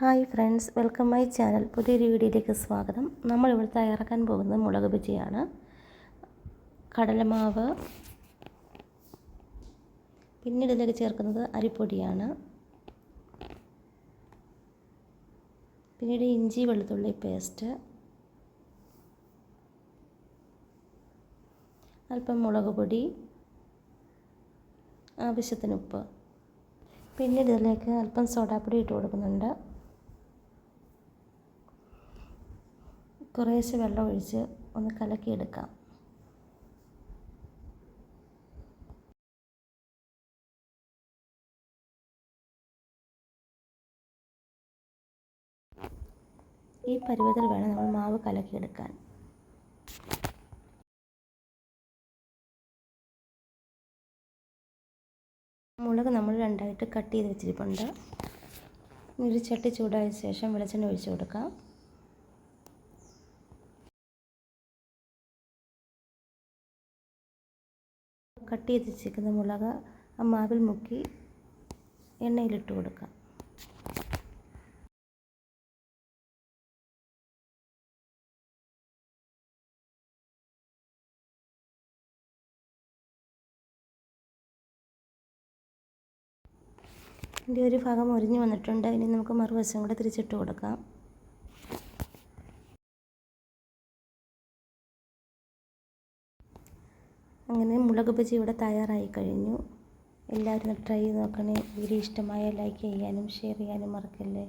Hi friends, welcome my channel. പുതിയൊരു വീഡിയോയിലേക്ക് സ്വാഗതം. നമ്മളിവിടെ തയ്യാറാക്കാൻ പോകുന്നത് മുളക് ബജിയാണ്. കടലമാവ്, പിന്നീട് ഇതിലേക്ക് ചേർക്കുന്നത് അരിപ്പൊടിയാണ്. പിന്നീട് ഇഞ്ചി വെളുത്തുള്ളി പേസ്റ്റ്, അല്പം മുളക് പൊടി, ആവശ്യത്തിന് ഉപ്പ്. പിന്നീട് ഇതിലേക്ക് അല്പം സോഡാപ്പൊടി ഇട്ട് കൊടുക്കുന്നുണ്ട്. കുറേശ്ശെ വെള്ളം ഒഴിച്ച് ഒന്ന് കലക്കിയെടുക്കാം. ഈ പരുവത്തിൽ വേണം നമ്മൾ മാവ് കലക്കിയെടുക്കാൻ. മുളക് നമ്മൾ രണ്ടായിട്ട് കട്ട് ചെയ്ത് വെച്ചിരിപ്പുണ്ട്. ഒരു ചട്ടി ചൂടായ ശേഷം വെളിച്ചെണ്ണ ഒഴിച്ച് കൊടുക്കാം. കട്ട് ചെയ്ത് വെച്ചിരിക്കുന്ന മുളക് ആ മാവിൽ മുക്കി എണ്ണയിലിട്ട് കൊടുക്കാം. ഇതിൻ്റെ ഒരു ഭാഗം മുരിഞ്ഞ് വന്നിട്ടുണ്ട്. ഇനി നമുക്ക് മറുവശം കൂടെ തിരിച്ചിട്ട് കൊടുക്കാം. അങ്ങനെ മുളക് ബജി ഇവിടെ തയ്യാറായി കഴിഞ്ഞു. എല്ലാവരും ട്രൈ ചെയ്ത് നോക്കണേ. വീഡിയോ ഇഷ്ടമായ ലൈക്ക് ചെയ്യാനും ഷെയർ ചെയ്യാനും മറക്കല്ലേ.